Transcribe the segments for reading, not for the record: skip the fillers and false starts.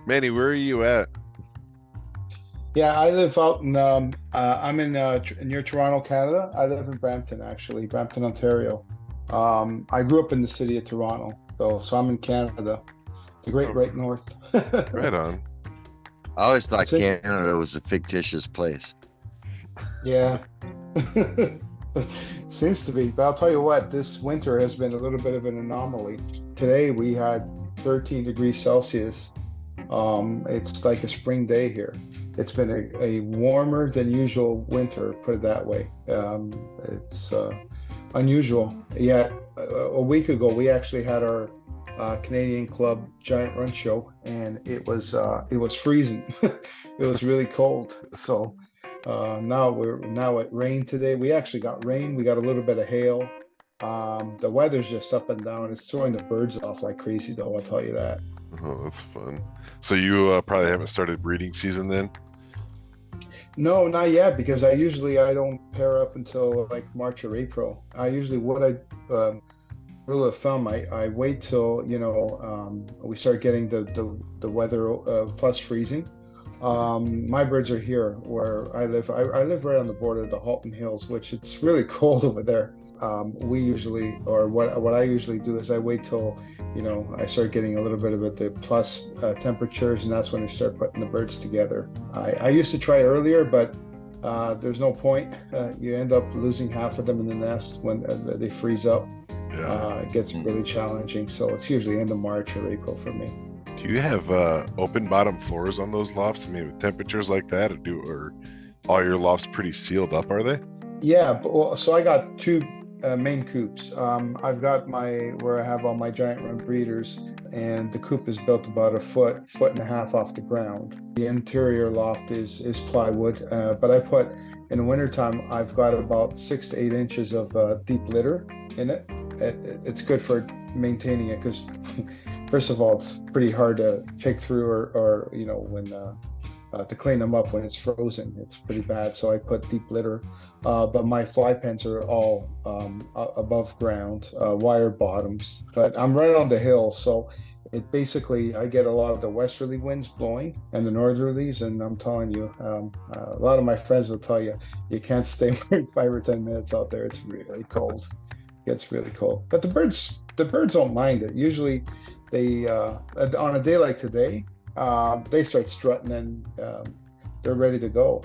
Manny, where are you at? Yeah, I live out in I'm in near Toronto, Canada. I live in Brampton, actually, Brampton, Ontario. I grew up in the city of Toronto, though, so I'm in Canada, the great Oh, white north. right on. I always thought It's in, Canada was a fictitious place. yeah. Seems to be, but I'll tell you what, this winter has been a little bit of an anomaly. Today we had 13 degrees Celsius. It's like a spring day here. It's been a warmer than usual winter, put it that way. It's unusual. Yet a week ago, we actually had our Canadian club Giant Runt show, and it was freezing. It was really cold. So now it rained today. We actually got rain. We got a little bit of hail. The weather's just up and down. It's throwing the birds off like crazy, though. I'll tell you that. Oh, that's fun. So you probably haven't started breeding season then? No, not yet, because I don't pair up until like March or April. I usually what I rule of thumb, I wait till we start getting the weather plus freezing. My birds are here where I live. I live right on the border of the Halton Hills, which it's really cold over there. We usually, or what I usually do is I wait till, I start getting a little bit of the plus temperatures, and that's when I start putting the birds together. I used to try earlier, but there's no point. You end up losing half of them in the nest when they freeze up. Yeah. It gets really challenging. So it's usually end of March or April for me. Do you have open bottom floors on those lofts? I mean, with temperatures like that, or all your lofts pretty sealed up, are they? Yeah, well, so I got two main coops. I've got my where I have all my giant run breeders, and the coop is built about a foot and a half off the ground. The interior loft is plywood, but I put in the wintertime I've got about 6 to 8 inches of deep litter in it. It's good for maintaining it because first of all, it's pretty hard to pick through or when to clean them up when it's frozen. It's pretty bad. So I put deep litter. But my fly pens are all above ground, wire bottoms. But I'm right on the hill, so it basically I get a lot of the westerly winds blowing and the northerlies, and I'm telling you, a lot of my friends will tell you you can't stay more than 5 or 10 minutes out there. It's really cold. It gets really cold. But the birds don't mind it. Usually, they on a day like today, they start strutting and they're ready to go.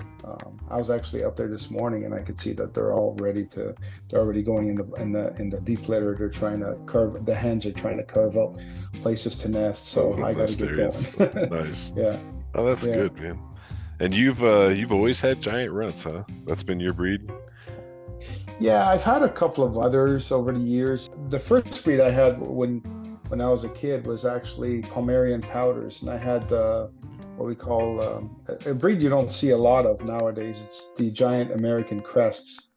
I was actually up there this morning, and I could see that they're all ready to. They're already going in the deep litter. They're trying to carve. The hens are trying to carve out places to nest. Oh, So the I got to nest get areas. going. Nice. Yeah, Oh, that's yeah, good, man. And you've always had giant runts, huh? That's been your breed? yeah. I've had a couple of others over the years. The first breed I had when I was a kid was actually Pomeranian powders, and I had what we call a breed you don't see a lot of nowadays. It's the giant American crests.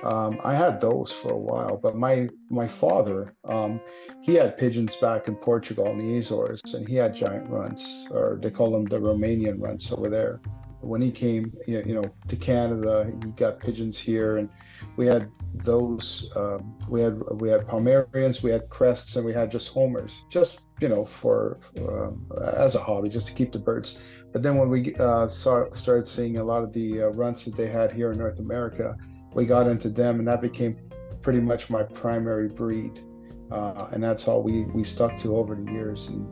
I had those for a while, but my father, he had pigeons back in Portugal in the Azores, and he had giant runts, or they call them the Romanian runts over there. When he came, to Canada, he got pigeons here, and we had those. We had Pomeranians, we had crests, and we had just homers, just for as a hobby, just to keep the birds. But then when we started seeing a lot of the runts that they had here in North America, we got into them, and that became pretty much my primary breed, and that's all we stuck to over the years, and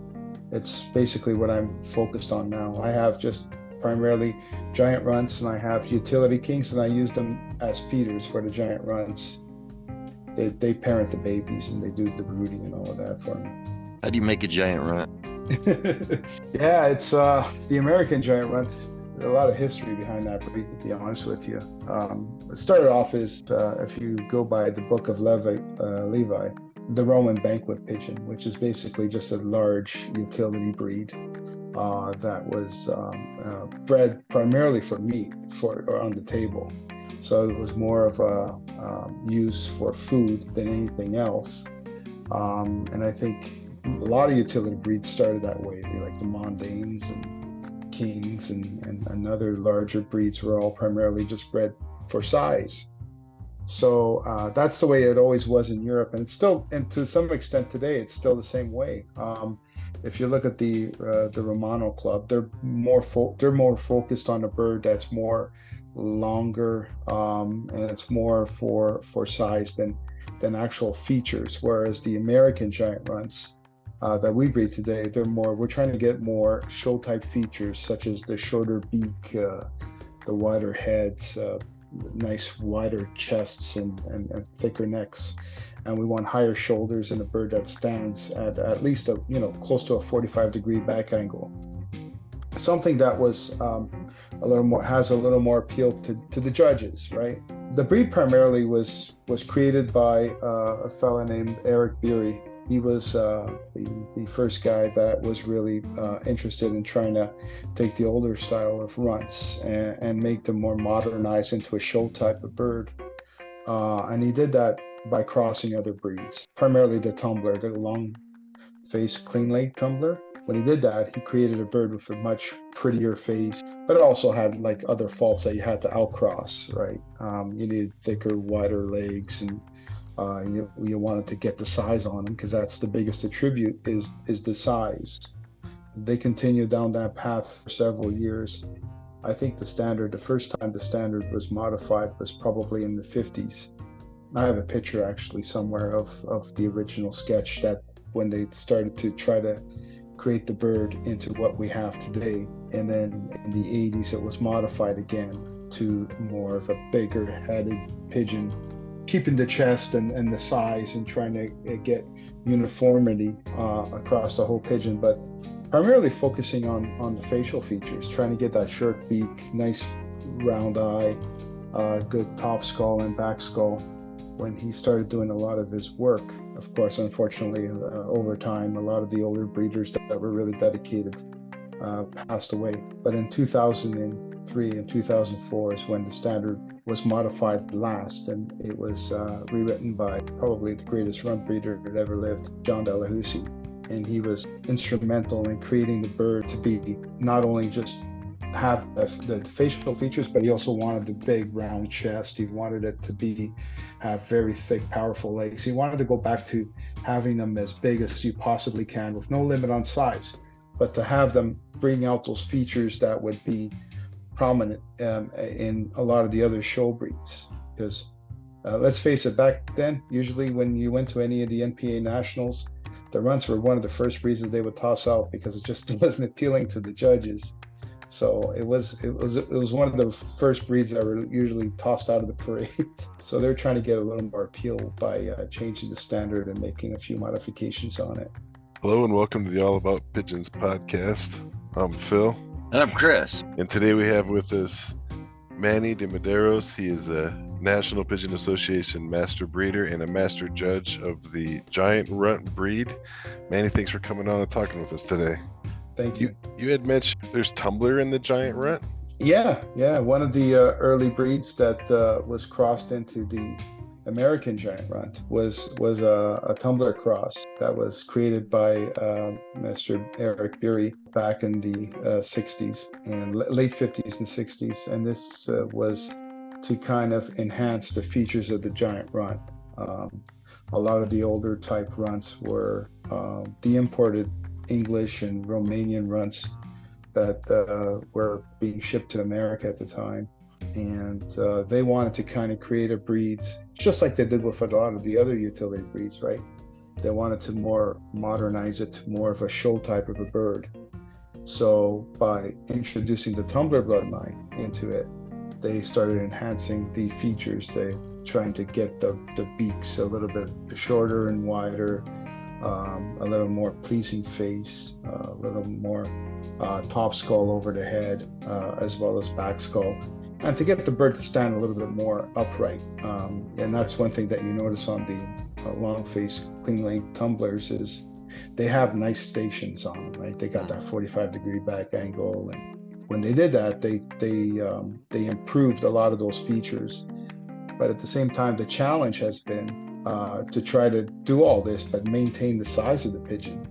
it's basically what I'm focused on now. I have just primarily giant runts, and I have utility kings, and I use them as feeders for the giant runts. They parent the babies, and they do the brooding and all of that for me. How do you make a giant runt? Yeah, it's the American giant runt. A lot of history behind that breed, to be honest with you. It started off as, if you go by the book of Levi, the Roman banquet pigeon, which is basically just a large utility breed that was bred primarily for meat for or on the table. So it was more of a use for food than anything else. And I think a lot of utility breeds started that way, like the Mondanes and Kings and other larger breeds were all primarily just bred for size. So that's the way it always was in Europe, and it's still, and to some extent today, it's still the same way. if you look at the Romano Club, they're more focused on a bird that's more longer, and it's more for size than actual features. Whereas the American Giant Runts that we breed today, we're trying to get more show type features, such as the shorter beak, the wider heads, nice wider chests, and thicker necks. And we want higher shoulders in a bird that stands at least close to a 45-degree back angle. Something that was has a little more appeal to the judges, right? The breed primarily was created by a fella named Eric Beery. He was the first guy that was really interested in trying to take the older style of runts and make them more modernized into a show type of bird. And he did that by crossing other breeds, primarily the tumbler, the long face, clean leg tumbler. When he did that, he created a bird with a much prettier face, but it also had like other faults that you had to outcross, right? You needed thicker, wider legs, and you wanted to get the size on them, because that's the biggest attribute is the size. They continued down that path for several years. I think the first time the standard was modified was probably in the 50s. I have a picture actually somewhere of the original sketch, that when they started to try to create the bird into what we have today. And then in the 80s, it was modified again to more of a bigger headed pigeon, keeping the chest and the size, and trying to get uniformity across the whole pigeon, but primarily focusing on the facial features, trying to get that short beak, nice round eye, good top skull and back skull. When he started doing a lot of his work, of course, unfortunately, over time, a lot of the older breeders that were really dedicated passed away. But in 2003 and 2004 is when the standard was modified last, and it was rewritten by probably the greatest runt breeder that ever lived, John Delahousie. And he was instrumental in creating the bird to be not only just have the facial features, but he also wanted the big round chest. He wanted it to have very thick, powerful legs. He wanted to go back to having them as big as you possibly can, with no limit on size, but to have them bring out those features that would be prominent in a lot of the other show breeds. Because let's face it, back then, usually when you went to any of the N.P.A nationals, the runts were one of the first breeds that they would toss out, because it just wasn't appealing to the judges. So it was one of the first breeds that were usually tossed out of the parade. So they're trying to get a little more appeal by changing the standard and making a few modifications on it. Hello and welcome to the All About Pigeons podcast. I'm Phil. And I'm Chris. And today we have with us Manny DeMedeiros. He is a National Pigeon Association master breeder and a master judge of the Giant Runt breed. Manny, thanks for coming on and talking with us today. Thank you. You had mentioned there's tumbler in the Giant Runt? Yeah. One of the early breeds that was crossed into the American Giant Runt was a tumbler cross that was created by Mr. Eric Beery back in the 60s and late 50s and 60s. And this was to kind of enhance the features of the Giant Runt. A lot of the older type runts were the imported English and Romanian runts that were being shipped to America at the time. And they wanted to kind of create a breed, just like they did with a lot of the other utility breeds, right? They wanted to more modernize it to more of a show type of a bird. So by introducing the tumbler bloodline into it, they started enhancing the features. They trying to get the beaks a little bit shorter and wider, a little more pleasing face, a little more top skull over the head, as well as back skull, and to get the bird to stand a little bit more upright. And that's one thing that you notice on the long face clean leg tumblers is they have nice stations on them, right? They got that 45-degree back angle, and when they did that, they improved a lot of those features. But at the same time, the challenge has been to try to do all this, but maintain the size of the pigeon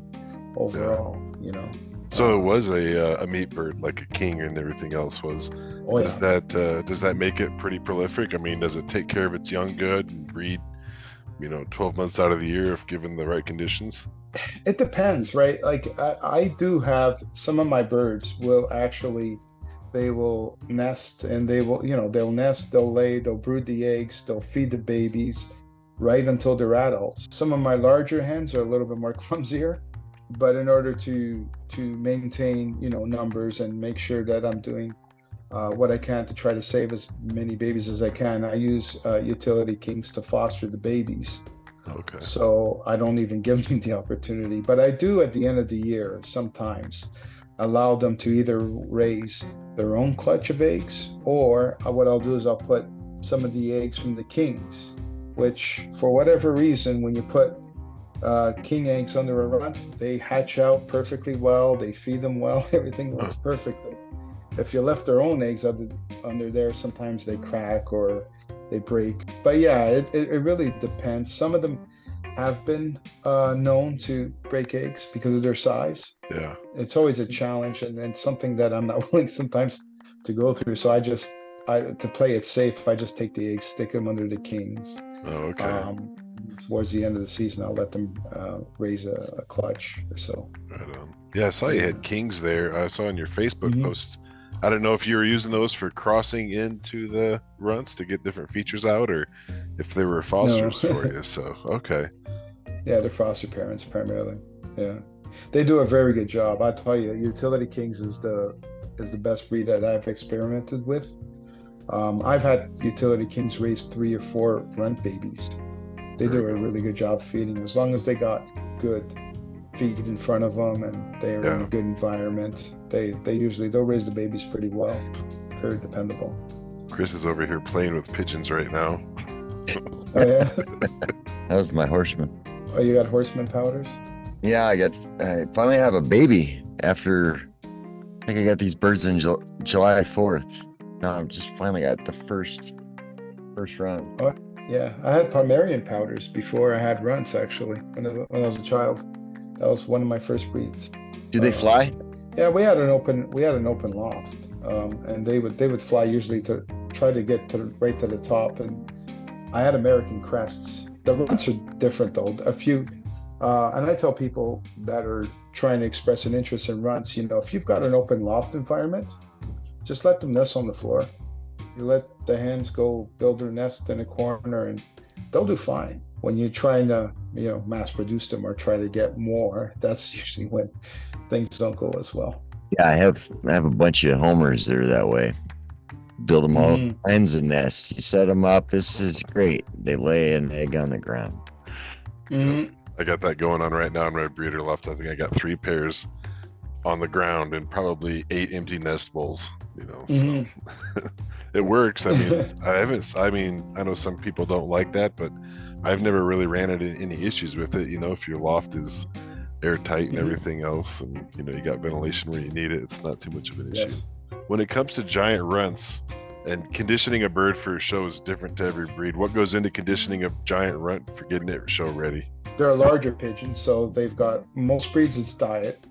overall, you know. So it was a meat bird, like a king and everything else was. Oh, does that make it pretty prolific? I mean, does it take care of its young good and breed 12 months out of the year if given the right conditions? It depends, right? Like I do have some of my birds will actually they will nest and they will, they'll nest, they'll lay, they'll brood the eggs, they'll feed the babies right until they're adults. Some of my larger hens are a little bit more clumsier, but in order to maintain, numbers and make sure that I'm doing what I can to try to save as many babies as I can, I use utility kings to foster the babies. Okay. So I don't even give them the opportunity, but I do at the end of the year sometimes allow them to either raise their own clutch of eggs, or what I'll do is I'll put some of the eggs from the kings, which for whatever reason, when you put king eggs under a runt, they hatch out perfectly well, they feed them well, everything works perfectly. If you left their own eggs under there, sometimes they crack or they break. But yeah, it really depends. Some of them have been known to break eggs because of their size. Yeah. It's always a challenge and something that I'm not willing sometimes to go through. So to play it safe, I just take the eggs, stick them under the kings. Oh, okay. Towards the end of the season, I'll let them raise a clutch or so. Right on. Yeah, I saw you had kings there. I saw on your Facebook Mhm. post. I don't know if you were using those for crossing into the runts to get different features out, or if they were fosters No. for you. So, okay. Yeah, they're foster parents primarily. Yeah, they do a very good job. I tell you, utility kings is the best breed that I've experimented with. I've had utility kings raise 3 or 4 runt babies. They do a really good job feeding, as long as they got good feed in front of them and they're in a good environment. They'll raise the babies pretty well. Very dependable. Chris is over here playing with pigeons right now. Oh yeah. That was my horseman. Oh, you got horseman powders? Yeah, I finally have a baby after, I think I got these birds in July 4th. Now I've just finally got the first run. Oh yeah, I had Pomeranian powders before I had runts actually when I was a child. That was one of my first breeds. Do they fly? Yeah, we had an open loft, and they would fly usually to try to get right to the top. And I had American crests. The runts are different though. A few, and I tell people that are trying to express an interest in runts, if you've got an open loft environment, just let them nest on the floor. You let the hens go build their nest in a corner, and they'll do fine. When you're trying to, mass produce them or try to get more, that's usually when things don't go as well. Yeah, I have a bunch of homers that are that way. Build them all kinds of nests. You set them up. This is great. They lay an egg on the ground. Mm-hmm. I got that going on right now in my breeder loft. I think I got 3 pairs on the ground and probably 8 empty nest bowls. So it works. I know some people don't like that, but I've never really ran into any issues with it. If your loft is airtight and everything else, and you got ventilation where you need it, it's not too much of an issue. Yes. When it comes to giant runts, and conditioning a bird for a show is different to every breed. What goes into conditioning a giant runt for getting it show ready? They're a larger pigeon, so they've got, most breeds it's diet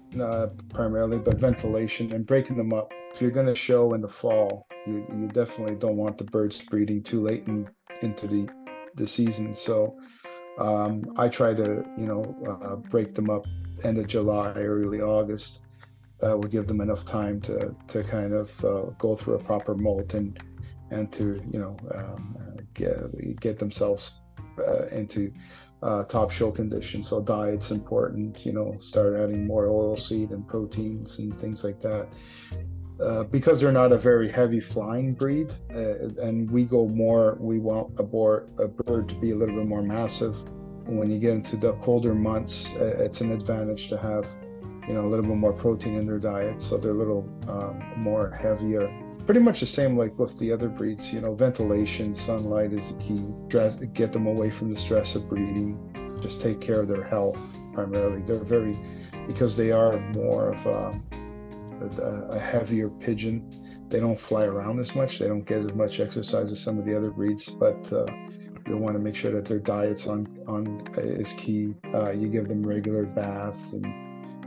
primarily, but ventilation and breaking them up. If you're going to show in the fall, you definitely don't want the birds breeding too late into the season. So I try to break them up end of July, early August. That will give them enough time to kind of go through a proper molt and to get themselves into top show condition. So diet's important. Start adding more oil seed and proteins and things like that. Because they're not a very heavy flying breed, and we want a bird to be a little bit more massive. When you get into the colder months, it's an advantage to have a little bit more protein in their diet, so they're a little more heavier. Pretty much the same like with the other breeds. Ventilation, sunlight is the key. Get them away from the stress of breeding. Just take care of their health primarily. Because they are more of a heavier pigeon. They don't fly around as much. They don't get as much exercise as some of the other breeds, but you want to make sure that their diet's on is key. You give them regular baths and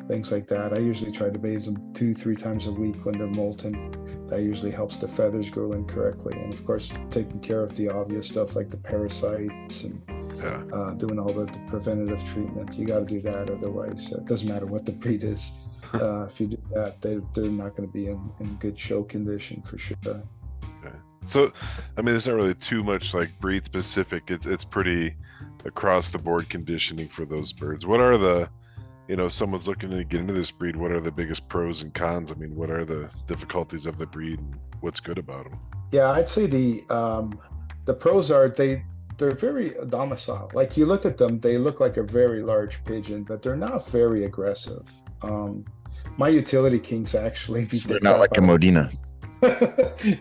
things like that. I usually try to bathe them 2-3 times a week when they're molting. That usually helps the feathers grow in correctly. And of course, taking care of the obvious stuff like the parasites and Yeah. doing all the preventative treatment. You got to do that, otherwise it doesn't matter what the breed is. If you do that, they're not going to be in good show condition for sure. Okay. So, I mean, there's not really too much like breed specific. It's pretty across the board conditioning for those birds. What are the, if someone's looking to get into this breed, what are the biggest pros and cons? I mean, what are the difficulties of the breed and what's good about them? Yeah, I'd say the pros are they're very docile. Like you look at them, they look like a very large pigeon, but they're not very aggressive. My utility kings actually beat So the they're not crap like a out of Modena.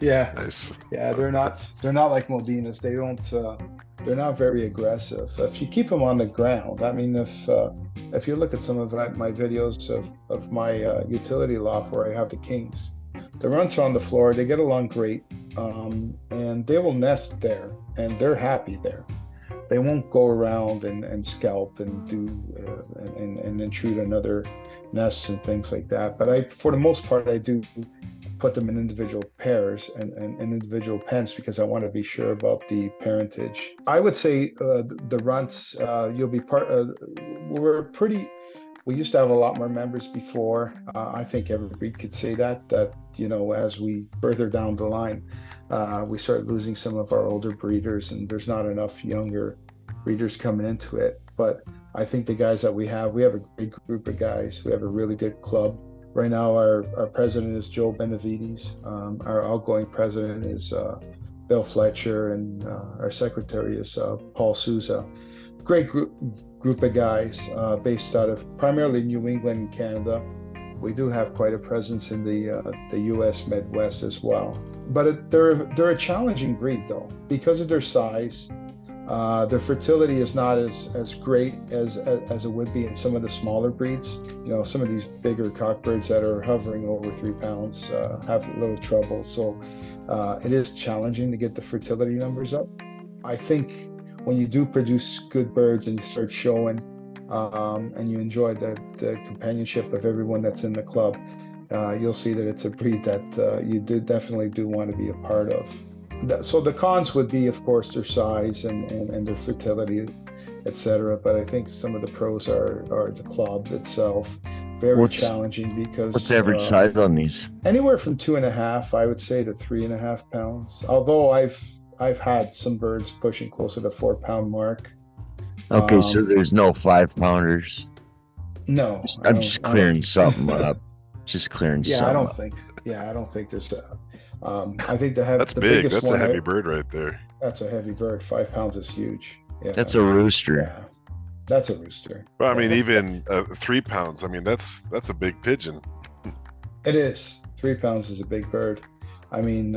Yeah, Nice. yeah, they're not like Moldinas. They're not very aggressive. If you keep them on the ground, I mean, if you look at some of my videos of my utility loft where I have the kings, the runts are on the floor. They get along great, and they will nest there, and they're happy there. They won't go around and scalp and do and intrude on other nests and things like that. But for the most part, I do put them in individual pairs and individual pens because I want to be sure about the parentage. I would say the runts, you'll be we used to have a lot more members before. I think every breed could say that, as we further down the line, we start losing some of our older breeders and there's not enough younger breeders coming into it. But I think the guys that we have a great group of guys. We have a really good club. Right now, our president is Joe Benavides. Our outgoing president is Bill Fletcher, and our secretary is Paul Souza. Great group of guys based out of primarily New England and Canada. We do have quite a presence in the U.S. Midwest as well. But they're a challenging breed though, because of their size. Their fertility is not as great as it would be in some of the smaller breeds. Some of these bigger cockbirds that are hovering over 3 pounds have a little trouble. So it is challenging to get the fertility numbers up. I think when you do produce good birds and you start showing and you enjoy the companionship of everyone that's in the club, you'll see that it's a breed that you definitely do want to be a part of. So the cons would be, of course, their size and their fertility, etc. But I think some of the pros are the club itself. Very challenging because what's the average size on these? Anywhere from 2.5, I would say, to 3.5 pounds. Although I've had some birds pushing closer to 4 pound mark. Okay, so there's no 5 pounders. No, I'm just clearing something up. Just clearing something. I don't think there's that. I think that's the big. biggest That's one, a heavy bird right there. That's a heavy bird. 5 pounds is huge. Yeah, that's a rooster. Yeah, that's a rooster. Well, I mean, even 3 pounds. I mean, that's a big pigeon. It is. 3 pounds is a big bird. I mean,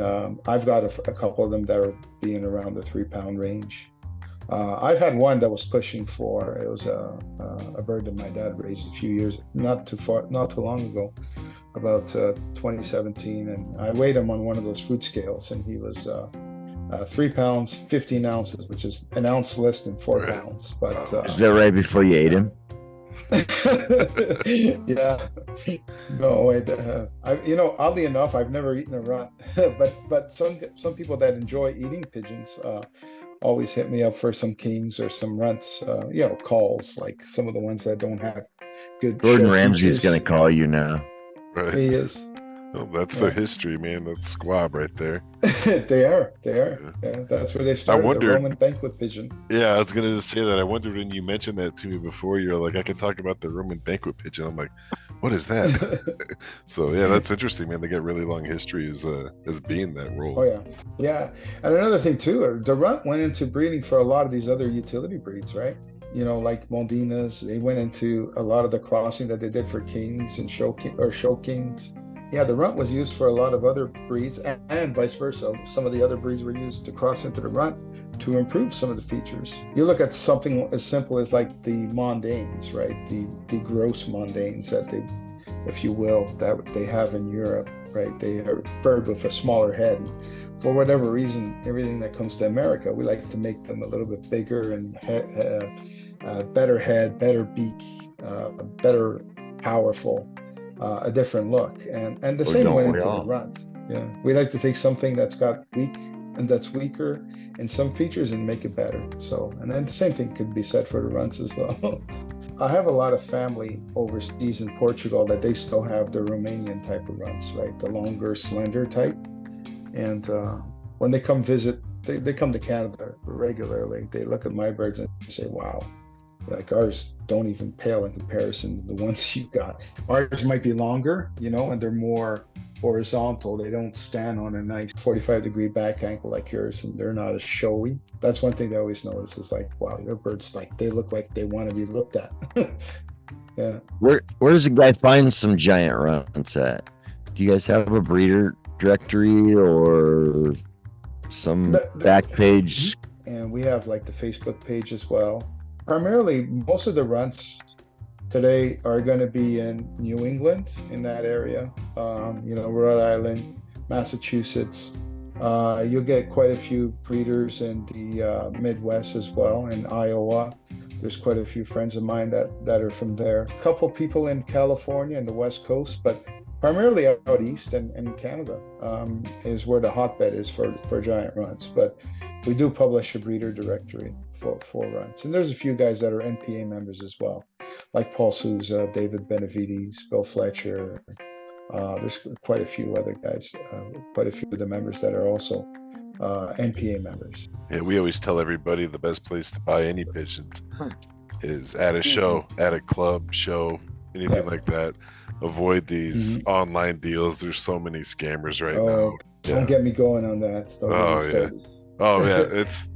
I've got a couple of them that are being around the 3 pound range. I've had one that was pushing 4. It was a bird that my dad raised a few years, not too long ago, about 2017, and I weighed him on one of those fruit scales, and he was 3 pounds 15 ounces, which is an ounce less than 4 pounds. But is that right before you ate him? Yeah, no, oddly enough, I've never eaten a runt, but some people that enjoy eating pigeons always hit me up for some kings or some runts, calls, like some of the ones that don't have good. Gordon Ramsay's going to call you now. Right. He is. Well, that's their history, man. That's squab right there. They are. Yeah, that's where they started. The Roman banquet pigeon. Yeah, I was going to say that. I wondered when you mentioned that to me before. You're like, I can talk about the Roman banquet pigeon. I'm like, what is that? So yeah, that's interesting, man. They get really long history as being that role. Oh yeah. And another thing too, the runt went into breeding for a lot of these other utility breeds, right? Like Moldinas. They went into a lot of the crossing that they did for kings and show kings. Yeah, the runt was used for a lot of other breeds, and vice versa. Some of the other breeds were used to cross into the runt to improve some of the features. You look at something as simple as like the mondanes, right? The gross mondanes that they, if you will, that they have in Europe, right? They are a bird with a smaller head. For whatever reason, everything that comes to America, we like to make them a little bit bigger and better head, better beak, better powerful. A different look, and the same went into the runt. Yeah, we like to take something that's got weak and that's weaker in some features and make it better. So, and then the same thing could be said for the runts as well. I have a lot of family overseas in Portugal that they still have the Romanian type of runts, right? The longer, slender type. And when they come visit, they come to Canada regularly. They look at my birds and say, wow, like ours don't even pale in comparison to the ones you got. Ours might be longer, and they're more horizontal. They don't stand on a nice 45-degree back ankle like yours, and they're not as showy. That's one thing they always notice is like, wow, your birds, like, they look like they want to be looked at. Yeah. Where does a guy find some giant runts at? Do you guys have a breeder directory or some back page? And we have like the Facebook page as well. Primarily, most of the runts today are going to be in New England, in that area, Rhode Island, Massachusetts. You'll get quite a few breeders in the Midwest as well, in Iowa. There's quite a few friends of mine that are from there. A couple people in California and the West Coast, but primarily out east and Canada is where the hotbed is for giant runts. But we do publish a breeder directory for runts. And there's a few guys that are N.P.A members as well, like Paul Souza, David Benavides, Bill Fletcher. There's quite a few other guys, quite a few of the members that are also N.P.A members. Yeah, we always tell everybody the best place to buy any pigeons is at a show, at a club show, anything like that. Avoid these online deals. There's so many scammers right now. Don't get me going on that.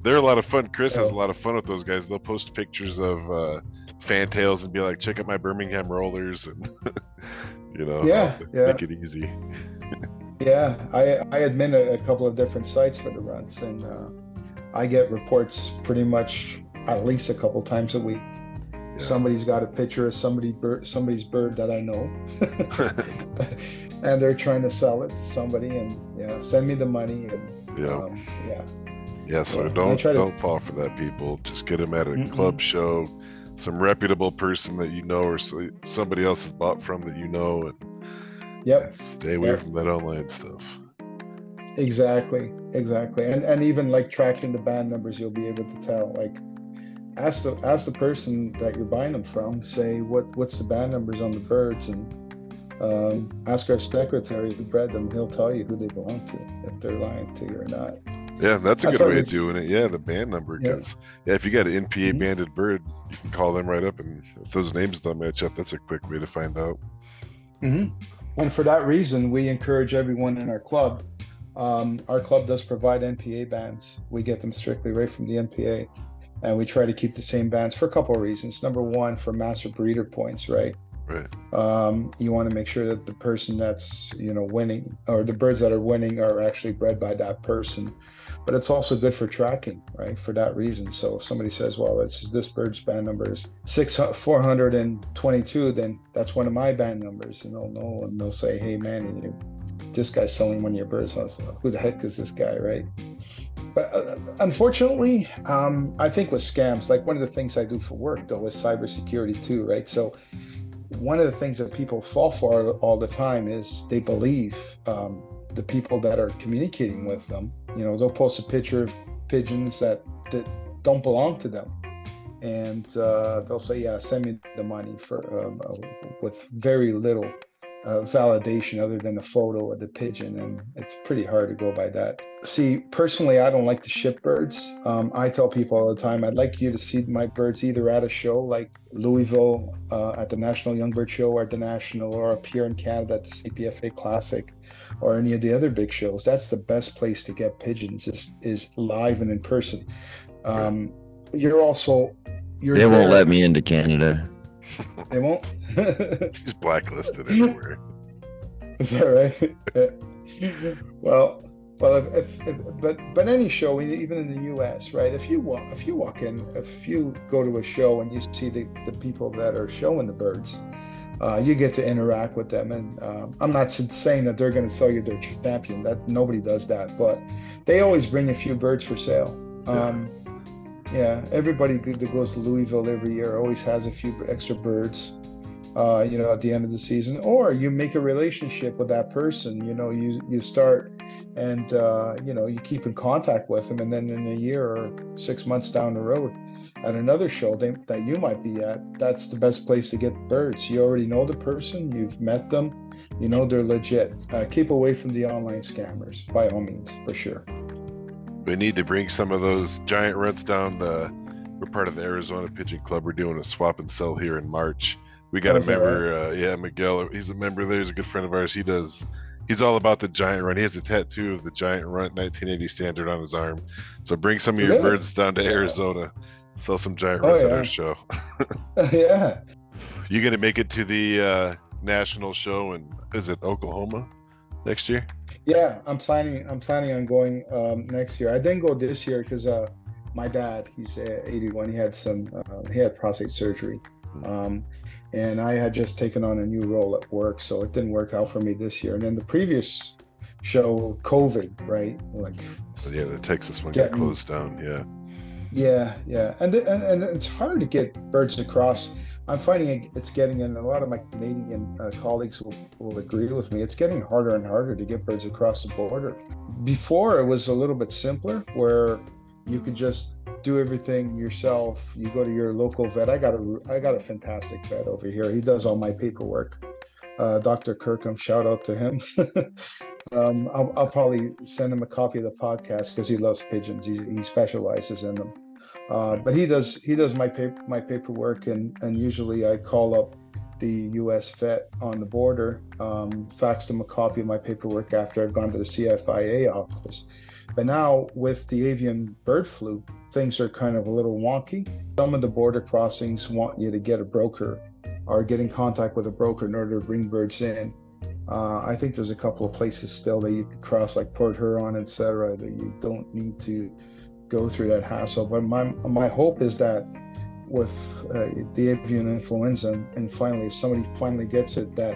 They're a lot of fun. Chris has a lot of fun with those guys. They'll post pictures of fantails and be like, check out my Birmingham rollers, and make it easy. Yeah, I admin a couple of different sites for the runts, and I get reports pretty much at least a couple times a week. Yeah. Somebody's got a picture of somebody's bird that I know, and they're trying to sell it to somebody, and send me the money. And, so don't fall for that, people. Just get them at a club show, some reputable person that you know, or somebody else has bought from that you know, and stay away from that online stuff. Exactly, and even like tracking the band numbers, you'll be able to tell. Like, ask the person that you're buying them from, say what's the band numbers on the birds, and ask our secretary who bred them. He'll tell you who they belong to, if they're lying to you or not. Yeah, that's a good way of doing it. Yeah, the band number, because if you got an N.P.A banded bird, you can call them right up, and if those names don't match up, that's a quick way to find out. And for that reason, we encourage everyone in our club. Our club does provide N.P.A bands. We get them strictly right from the N.P.A, and we try to keep the same bands for a couple of reasons. Number one, for master breeder points, right? Right. You want to make sure that the person that's winning, or the birds that are winning, are actually bred by that person. But it's also good for tracking, right? For that reason. So if somebody says, well, this bird's band number is 422, then that's one of my band numbers, and they'll know, and they'll say, hey, man, this guy's selling one of your birds. Who the heck is this guy, right? But unfortunately, I think with scams, like one of the things I do for work, though, is cybersecurity too, right? So one of the things that people fall for all the time is they believe the people that are communicating with them. They'll post a picture of pigeons that don't belong to them, and they'll say, send me the money for with very little validation other than a photo of the pigeon, and it's pretty hard to go by that. See, personally, I don't like to ship birds. I tell people all the time, I'd like you to see my birds either at a show like Louisville at the National Young Bird Show, or at the National, or up here in Canada at the CPFA Classic, or any of the other big shows. That's the best place to get pigeons, is live and in person. They won't let me into Canada. They won't? He's blacklisted everywhere. Is that right? But any show, even in the U.S., right? If you go to a show and you see the people that are showing the birds, you get to interact with them. And I'm not saying that they're going to sell you their champion. That nobody does that, but they always bring a few birds for sale. Everybody that goes to Louisville every year always has a few extra birds, at the end of the season. Or you make a relationship with that person. You start and you keep in contact with them, and then in a year or 6 months down the road, at another show that you might be at, that's the best place to get birds. You already know the person, you've met them, they're legit. Keep away from the online scammers, by all means, for sure. We need to bring some of those giant runts down. We're part of the Arizona Pigeon Club. We're doing a swap and sell here in March. We got a member, right? Miguel. He's a member there. He's a good friend of ours. He's all about the giant runt. He has a tattoo of the Giant Runt 1980 standard on his arm. So bring some of your birds down to Arizona. Sell some giant runts at our show. Yeah. You gonna make it to the national show is it Oklahoma next year? Yeah, I'm planning on going next year. I didn't go this year because my dad, he's 81. He had prostate surgery, and I had just taken on a new role at work, so it didn't work out for me this year. And then the previous show, COVID, right? The Texas one got closed down. Yeah, and it's hard to get birds across. I'm finding it's getting, and a lot of my Canadian colleagues will agree with me, it's getting harder and harder to get birds across the border. Before, it was a little bit simpler, where you could just do everything yourself. You go to your local vet. I got a fantastic vet over here. He does all my paperwork. Dr. Kirkham, shout out to him. I'll probably send him a copy of the podcast because he loves pigeons. He specializes in them. But he does my paperwork, and usually I call up the U.S. vet on the border, faxed him a copy of my paperwork after I've gone to the CFIA office. But now with the avian bird flu, things are kind of a little wonky. Some of the border crossings want you to get a broker or get in contact with a broker in order to bring birds in. I think there's a couple of places still that you could cross, like Port Huron, etc., that you don't need to go through that hassle. But my hope is that with the avian influenza, and finally, if somebody finally gets it, that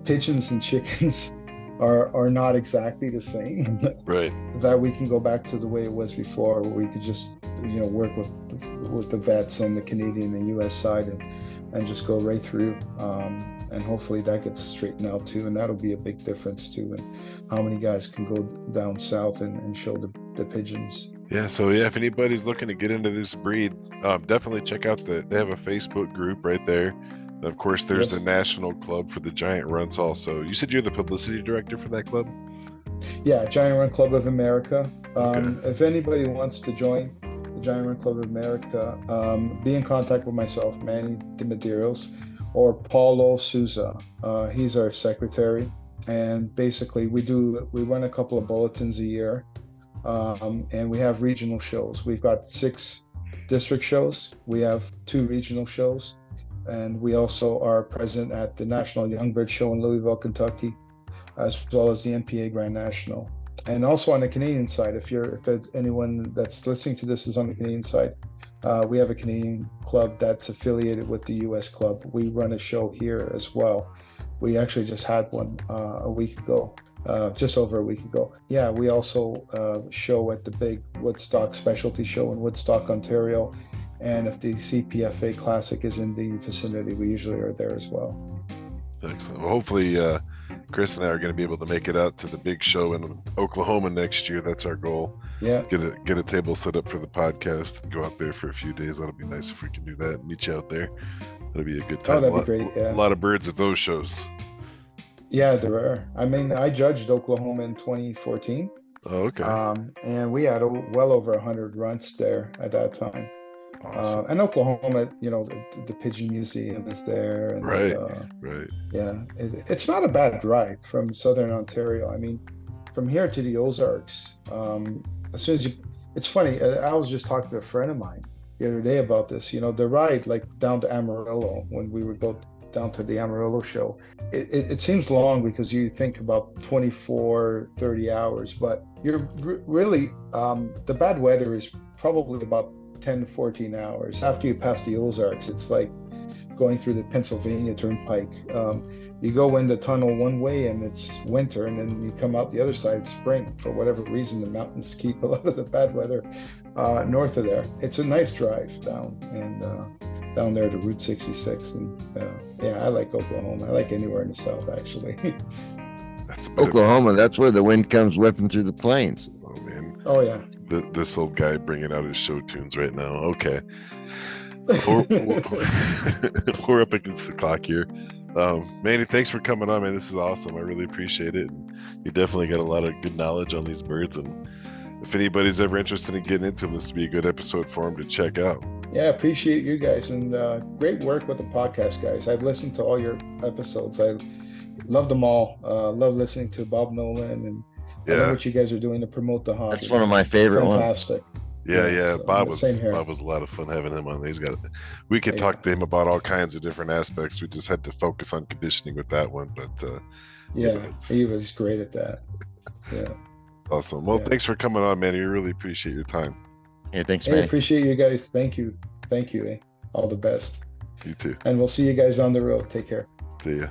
pigeons and chickens are not exactly the same. Right. That we can go back to the way it was before, where we could just work with the vets on the Canadian and U.S. side and just go right through. And hopefully that gets straightened out too, and that'll be a big difference too, and how many guys can go down south and show the pigeons. Yeah, so if anybody's looking to get into this breed, definitely check out they have a Facebook group right there. And of course, there's the National Club for the Giant Runts also. You said you're the publicity director for that club? Yeah, Giant Runt Club of America. Okay. If anybody wants to join the Giant Runt Club of America, be in contact with myself, Manny DeMedeiros, or Paulo Souza. He's our secretary. And basically we run a couple of bulletins a year. And we have regional shows. We've got 6 district shows. We have 2 regional shows. And we also are present at the National Young Bird Show in Louisville, Kentucky, as well as the N.P.A. Grand National. And also on the Canadian side, if there's anyone that's listening to this is on the Canadian side, we have a Canadian club that's affiliated with the U.S. club. We run a show here as well. We actually just had one a week ago. Just over a week ago. Yeah, we also show at the big Woodstock specialty show in Woodstock, Ontario. And if the CPFA Classic is in the vicinity, we usually are there as well. Excellent. Well, hopefully Chris and I are going to be able to make it out to the big show in Oklahoma next year. That's our goal. Yeah. Get a table set up for the podcast and go out there for a few days. That'll be nice if we can do that and meet you out there. That'll be a good time. Oh, that'd be great. Yeah. A lot of birds at those shows. Yeah, there are. I mean, I judged Oklahoma in 2014. Oh, okay. And we had well over 100 runts there at that time. Awesome. And Oklahoma, the Pigeon Museum is there. And, right. Yeah, it's not a bad drive from Southern Ontario. I mean, from here to the Ozarks, as soon as it's funny, I was just talking to a friend of mine the other day about this. The ride like down to Amarillo, when we would go down to the Amarillo show, it seems long because you think about 24, 30 hours, but you're really, the bad weather is probably about 10 to 14 hours. After you pass the Ozarks, it's like going through the Pennsylvania Turnpike. You go in the tunnel one way and it's winter, and then you come out the other side, it's spring. For whatever reason, the mountains keep a lot of the bad weather north of there. It's a nice drive down, and down there to Route 66. And yeah, I like Oklahoma. I like anywhere in the South, actually. That's a bit Oklahoma, that's where the wind comes whipping through the plains. Oh man, Oh yeah. this old guy bringing out his show tunes right now. Okay, we're, we're up against the clock here. Manny, thanks for coming on, man. This is awesome. I really appreciate it. You definitely got a lot of good knowledge on these birds, and if anybody's ever interested in getting into them, this would be a good episode for them to check out. Yeah, appreciate you guys, and great work with the podcast, guys. I've listened to all your episodes. I love them all. Love listening to Bob Nolan, and I love what you guys are doing to promote the hobby. That's one of my favorite ones. Fantastic. Yeah. So, Bob same here. was a lot of fun having him on. We could talk to him about all kinds of different aspects. We just had to focus on conditioning with that one, but he was great at that. Yeah. Awesome. Well, thanks for coming on, man. We really appreciate your time. Yeah, thanks, man. Man. Appreciate you guys. Thank you. All the best. You too. And we'll see you guys on the road. Take care. See ya.